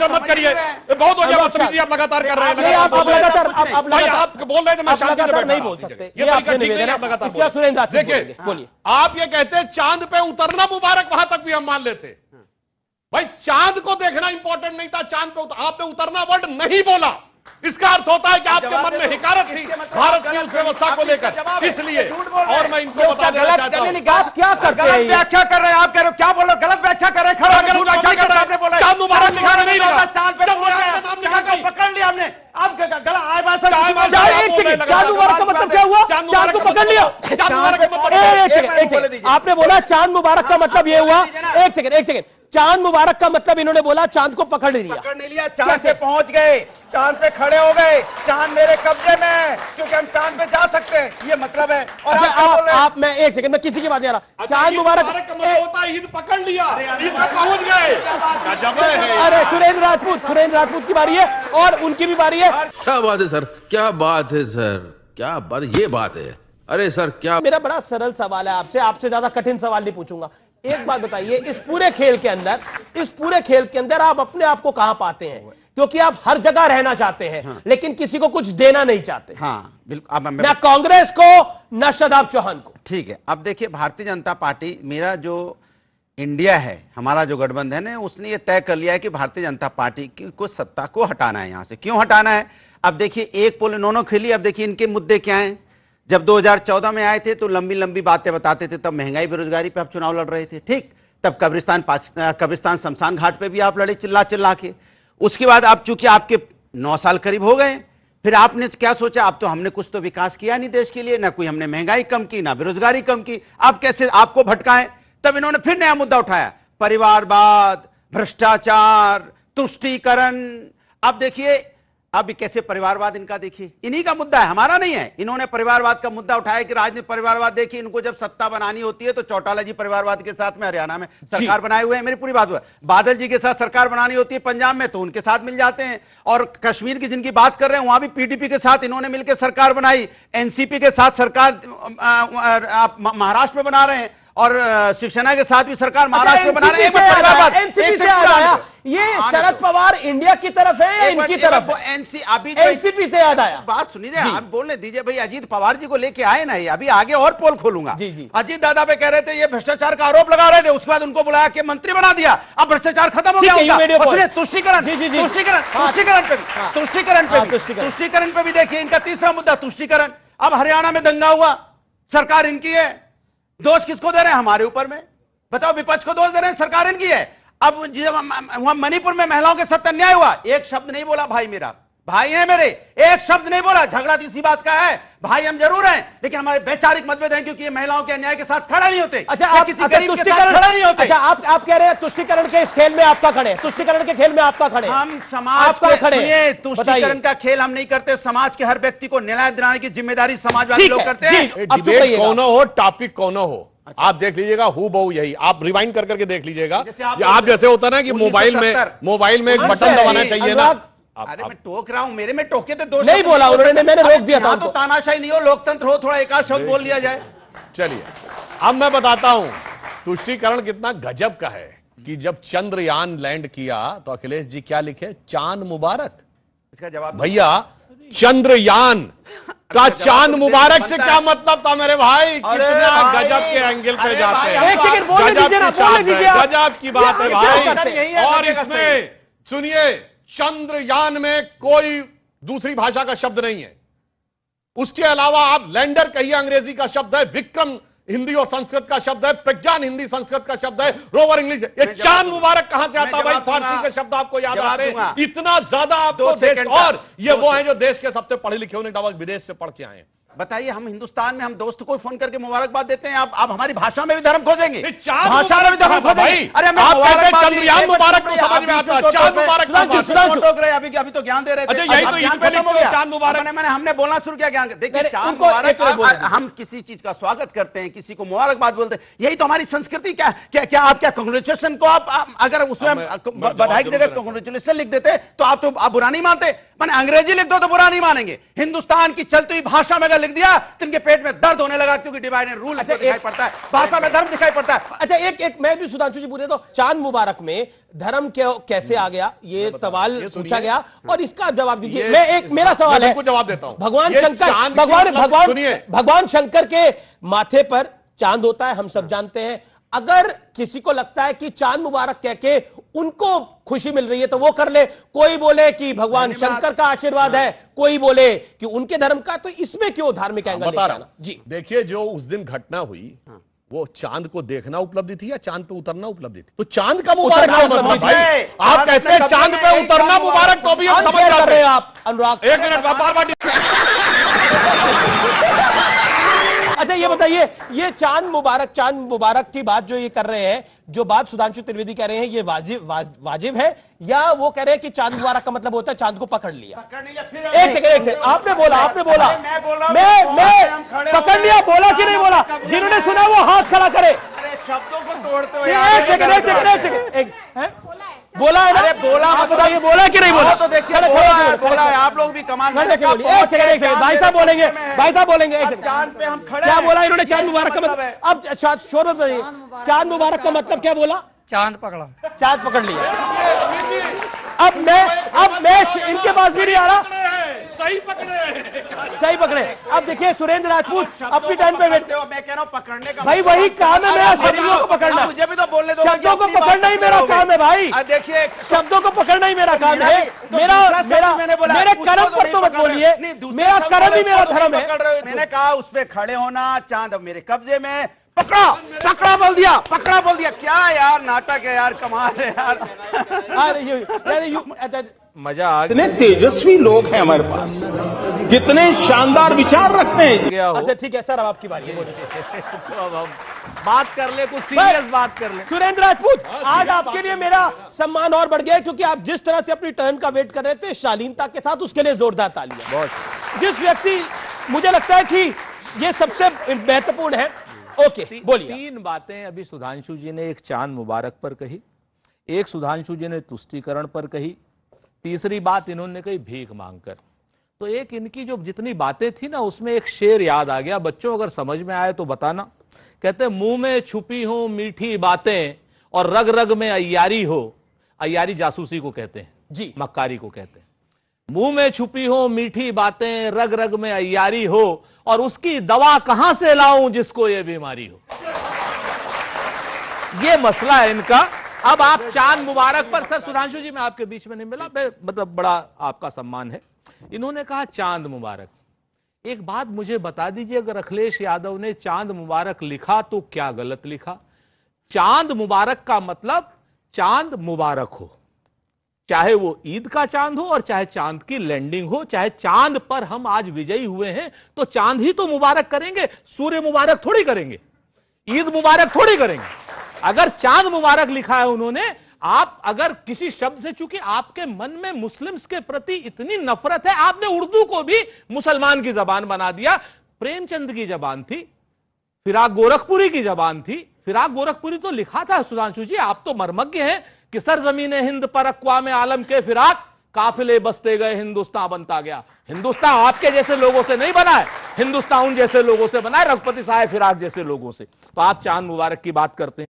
बात मत करिए, बहुत हो गया बदतमीजी आप लगातार कर रहे हैं। आप लगातार आप बोल रहे थे, मैं शांति से नहीं बोल सकते, ये आपका निवेदन है, लगातार सुरेंद्र देखिए, बोलिए। आप ये कहते हैं चांद पे उतरना मुबारक, वहां तक भी हम मान लेते। भाई चांद को देखना इंपॉर्टेंट नहीं था, चांद पे आपने उतरना वर्ड नहीं बोला, इसका अर्थ होता है कि आपके मन में हिकारत थी भारत की उस व्यवस्था को लेकर, इसलिए। और मैं इनको बता देना चाहता हूं, आप क्या करते हैं, व्याख्या कर रहे हैं, आप कह रहे हो क्या बोलो, गलत व्याख्या कर रहे हैं, खड़ा गलत व्याख्या कर रहे हैं। चांद मुबारक लिखा नहीं लगा, चांद पे पकड़ लिया हमने, आप गलत चांद मुबारक का मतलब क्या हुआ, चांद को पकड़ लिया। आपने बोला चांद मुबारक का मतलब ये हुआ, एक सेकंड, चांद मुबारक का मतलब इन्होंने बोला चांद को पकड़ नहीं लिया, चांद पे पहुंच गए, चांद पे खड़े हो गए, चांद मेरे कब्जे में है क्योंकि हम चांद पे जा सकते हैं, ये मतलब है। और आप मैं एक सेकंड, मैं किसी की बात नहीं आ रहा, चांद मुबारक का मतलब होता है ईद पकड़ लिया, ईद पे पहुंच गए। अरे सुरेंद्र राजपूत की बारी है और उनकी भी बारी है। क्या बात है सर, क्या बात है सर, क्या बात, ये बात है। अरे सर क्या, मेरा बड़ा सरल सवाल है आपसे ज्यादा कठिन सवाल नहीं पूछूंगा। एक बात बताइए, इस पूरे खेल के अंदर आप अपने आप को कहां पाते हैं? क्योंकि आप हर जगह रहना चाहते हैं, हाँ। लेकिन किसी को कुछ देना नहीं चाहते। हाँ बिल्कुल, ना कांग्रेस को ना शादाब चौहान को। ठीक है, अब देखिए भारतीय जनता पार्टी, मेरा जो इंडिया है, हमारा जो गठबंधन है, उसने ये तय कर लिया है कि भारतीय जनता पार्टी को सत्ता को हटाना है। यहां से क्यों हटाना है? अब देखिए एक पोल इन्होंने खेली, अब देखिए इनके मुद्दे क्या हैं। जब 2014 में आए थे तो लंबी लंबी बातें बताते थे, तब महंगाई बेरोजगारी पे आप चुनाव लड़ रहे थे, ठीक। तब कब्रिस्तान शमशान घाट पे भी आप लड़े चिल्ला के। उसके बाद अब चूंकि आपके 9 साल करीब हो गए, फिर आपने क्या सोचा, अब तो हमने कुछ तो विकास किया नहीं देश के लिए, ना कोई हमने महंगाई कम की, ना बेरोजगारी कम की, आप कैसे आपको भटकाएं। तब इन्होंने फिर नया मुद्दा उठाया, परिवारवाद, भ्रष्टाचार, तुष्टीकरण। अब देखिए अब कैसे परिवारवाद इनका, देखिए इन्हीं का मुद्दा है, हमारा नहीं है। इन्होंने परिवारवाद का मुद्दा उठाया कि राजनीतिक परिवारवाद, देखिए इनको जब सत्ता बनानी होती है तो चौटाला जी परिवारवाद के साथ में हरियाणा में सरकार बनाए हुए हैं, मेरी पूरी बात हुआ। बादल जी के साथ सरकार बनानी होती है पंजाब में तो उनके साथ मिल जाते हैं, और कश्मीर की जिनकी बात कर रहे हैं वहां भी पीडीपी के साथ इन्होंने मिलकर सरकार बनाई, एनसीपी के साथ सरकार महाराष्ट्र में बना रहे हैं, और शिवसेना के साथ भी सरकार महाराष्ट्र में बना रहे हैं। ये शरद पवार इंडिया की तरफ है या इनकी तरफ? एनसीपी से याद आया, बात सुनिए, आप बोलने दीजिए भाई। अजीत पवार जी को लेके आए ना, ये अभी आगे और पोल खोलूंगा। जी। अजीत दादा पे कह रहे थे, ये भ्रष्टाचार का आरोप लगा रहे थे, उसके बाद उनको बुलाया कि मंत्री बना दिया, अब भ्रष्टाचार खत्म हो गया। तुष्टीकरण पे भी देखिए इनका तीसरा मुद्दा तुष्टीकरण। अब हरियाणा में दंगा हुआ, सरकार इनकी है, दोष किसको दे रहे हैं? हमारे ऊपर में, बताओ, विपक्ष को दोष दे रहे हैं, सरकार इनकी है। अब जब वहां मणिपुर में महिलाओं के साथ अन्याय हुआ, एक शब्द नहीं बोला, भाई मेरा भाई है मेरे, एक शब्द नहीं बोला। झगड़ा इसी बात का है, भाई हम जरूर हैं, लेकिन हमारे वैचारिक मतभेद हैं, क्योंकि ये महिलाओं के अन्याय के साथ खड़ा नहीं होते। अच्छा, आप किसी गरीब के साथ खड़ा नहीं होते। अच्छा, आप कह रहे हैं तुष्टीकरण के इस खेल में आपका खड़े, तुष्टीकरण के खेल में आपका खड़े। हम समाज को खड़े, तुष्टीकरण का खेल हम नहीं करते। समाज के हर व्यक्ति को न्याय दिलाने की जिम्मेदारी समाजवादी लोग करते हैं। डिबेट कौन हो, टॉपिक कौन हो, आप देख लीजिएगा, हु बहु यही आप रिवाइंड कर करके देख लीजिएगा। आप जैसे होता ना कि मोबाइल में एक बटन दबाना चाहिए ना। अरे मैं टोक रहा हूं, मेरे में टोके तो दोष नहीं बोला उन्होंने, मैंने रोक दिया था। तो तानाशाही नहीं हो, लोकतंत्र हो, थोड़ा एकाध शब्द बोल लिया जाए। चलिए अब मैं बताता हूं तुष्टीकरण कितना गजब का है कि जब चंद्रयान लैंड किया तो अखिलेश जी क्या लिखे, चांद मुबारक। इसका जवाब भैया, चंद्रयान का चांद मुबारक से क्या मतलब था मेरे भाई? कितना गजब के एंगल पे जाते हैं, गजब की बात है भाई। और इसमें सुनिए, चंद्रयान में कोई दूसरी भाषा का शब्द नहीं है, उसके अलावा आप लैंडर कहिए, अंग्रेजी का शब्द है, विक्रम हिंदी और संस्कृत का शब्द है, प्रज्ञान हिंदी संस्कृत का शब्द है, रोवर इंग्लिश। ये चांद मुबारक कहां से आता है भाई? फारसी के शब्द आपको याद आ रहे हैं? इतना ज्यादा आपको देश, और ये वो है जो देश के सबसे पढ़े लिखे होने के बाद विदेश से पढ़ के आए हैं। बताइए, हम हिंदुस्तान में हम दोस्त को फोन करके मुबारकबाद देते हैं, आप हमारी भाषा में भी धर्म खोजेंगे, भाषा में भी धर्म खोजेंगे। अरे चंद्रयान मुबारक को समझ में आता है, चांद मुबारक अभी तो ज्ञान दे रहे थे, चांद मुबारक। मैंने हमने बोलना शुरू किया ज्ञान। देखिए, चांद मुबारक, हम किसी चीज का स्वागत करते हैं, किसी को मुबारकबाद बोलते हैं, यही तो हमारी संस्कृति। क्या आप क्या कांग्रेचुलेशन को आप अगर उसमें बधाई की जगह कांग्रेचुलेशन लिख देते तो आप बुरा नहीं मानते? मैंने अंग्रेजी लिख दो तो बुरा नहीं मानेंगे, हिंदुस्तान की चलती हुई भाषा में अगर लिख दिया तो इनके पेट में दर्द होने लगा, क्योंकि डिवाइड एंड रूल दिखाई पड़ता है, भाषा में धर्म दिखाई पड़ता है। अच्छा, एक मैं भी सुधांशु जी पूछे तो चांद मुबारक में धर्म कैसे आ गया, ये सवाल पूछा गया और इसका जवाब दीजिए। मैं एक मेरा सवाल है, जवाब देता हूं। भगवान शंकर भगवान शंकर के माथे पर चांद होता है, हम सब जानते हैं। अगर किसी को लगता है कि चांद मुबारक कह के उनको खुशी मिल रही है तो वो कर ले, कोई बोले कि भगवान शंकर का आशीर्वाद है, कोई बोले कि उनके धर्म का, तो इसमें क्यों धार्मिक एंगल बता रहा हूं जी? देखिए, जो उस दिन घटना हुई वो चांद को देखना उपलब्धि थी या चांद पे उतरना उपलब्धि थी? तो चांद का मुबारक क्यों मतलब भाई? आप कहते हैं चांद पे उतरना मुबारक, तो भी हम समझ रहे हैं। आप अनुराग एक मिनट बार अच्छा, ये बताइए, ये चांद मुबारक की बात जो ये कर रहे हैं, जो बात सुधांशु त्रिवेदी कह रहे हैं, ये वाजिब है या वो कह रहे हैं कि चांद मुबारक का मतलब होता है चांद को पकड़ लिया? एक सेकंड, आपने बोला मैं पकड़ लिया, बोला कि नहीं बोला? जिन्होंने सुना वो हाथ खड़ा करे। शब्दों को तोड़ते हुए एक सेकंड बोला है ना? अरे बोला, आप बताइए, बोला कि नहीं बोला? तो देखिए, बोला है। आप लोग भी कमाल भाई साहब बोलेंगे चांद पे हम खड़े क्या बोला इन्होंने? चांद मुबारक का मतलब, अब शोर मत बताइए, चांद मुबारक का मतलब क्या बोला? चांद पकड़ा, चांद पकड़ लिया। अब मैं इनके पास भी नहीं आ रहा। सही पकड़े। अब देखिए, सुरेंद्र राजपूत अपनी टाइम पे बैठते हो, मैं कह रहा हूँ पकड़ने का भाई वही काम है मेरा, शब्दों को पकड़ना। मुझे भी तो बोलने दो, शब्दों को पकड़ना ही मेरा काम है भाई। देखिए, शब्दों को पकड़ना ही मेरा काम है। मेरे कर्म पर तो मत बोलिए, मेरा कर्म ही मेरा धर्म है। मैंने कहा उस पर खड़े होना, चांद अब मेरे कब्जे में, पकड़ा बोल दिया। क्या यार नाटक है यार, कमाल है यार। मजा आ कितने तेजस्वी लोग हैं हमारे पास, कितने शानदार विचार रखते हैं। गया हो। अच्छा ठीक है सर, अब आपकी बारी है। तो अब हम बात कर ले, कुछ सीरियस बात कर ले। सुरेंद्र राजपूत, आज आपके लिए मेरा सम्मान और बढ़ गया, क्योंकि आप जिस तरह से अपनी टर्न का वेट कर रहे थे शालीनता के साथ, उसके लिए जोरदार तालियां। बहुत। जिस व्यक्ति, मुझे लगता है कि ये सबसे महत्वपूर्ण है। ओके, बोलिए। 3 बातें अभी सुधांशु जी ने एक चांद मुबारक पर कही, एक सुधांशु जी ने तुष्टीकरण पर कही, तीसरी बात इन्होंने कही भीख मांगकर। तो एक इनकी जो जितनी बातें थी ना, उसमें एक शेर याद आ गया। बच्चों अगर समझ में आए तो बताना। कहते मुंह में छुपी हो मीठी बातें और रग रग में अय्यारी हो। अय्यारी जासूसी को कहते हैं जी, मक्कारी को कहते हैं। मुंह में छुपी हो मीठी बातें, रग रग में अय्यारी हो, और उसकी दवा कहां से लाऊं जिसको ये बीमारी हो। ये मसला है इनका। अब आप चांद मुबारक पर, सर सुधांशु जी मैं आपके बीच में नहीं मिला, मतलब बड़ा आपका सम्मान है। इन्होंने कहा चांद मुबारक। एक बात मुझे बता दीजिए, अगर अखिलेश यादव ने चांद मुबारक लिखा तो क्या गलत लिखा? चांद मुबारक का मतलब चांद मुबारक हो, चाहे वो ईद का चांद हो और चाहे चांद की लैंडिंग हो, चाहे चांद पर हम आज विजयी हुए हैं तो चांद ही तो मुबारक करेंगे, सूर्य मुबारक थोड़ी करेंगे, ईद मुबारक थोड़ी करेंगे। अगर चांद मुबारक लिखा है उन्होंने, आप अगर किसी शब्द से, चूंकि आपके मन में मुस्लिम्स के प्रति इतनी नफरत है, आपने उर्दू को भी मुसलमान की जबान बना दिया। प्रेमचंद की जबान थी, फिराक गोरखपुरी की जबान थी। फिराक गोरखपुरी तो लिखा था सुधांशु जी, आप तो मर्मज्ञ हैं कि सरजमीन हिंद पर अक़वाम आलम के फिराक काफिले बसते गए, हिंदुस्तान बनता गया। हिंदुस्तान आपके जैसे लोगों से नहीं बना है, हिंदुस्तान उन जैसे लोगों से बना है, रघुपति साहब फिराक जैसे लोगों से। तो आप चांद मुबारक की बात करते हैं।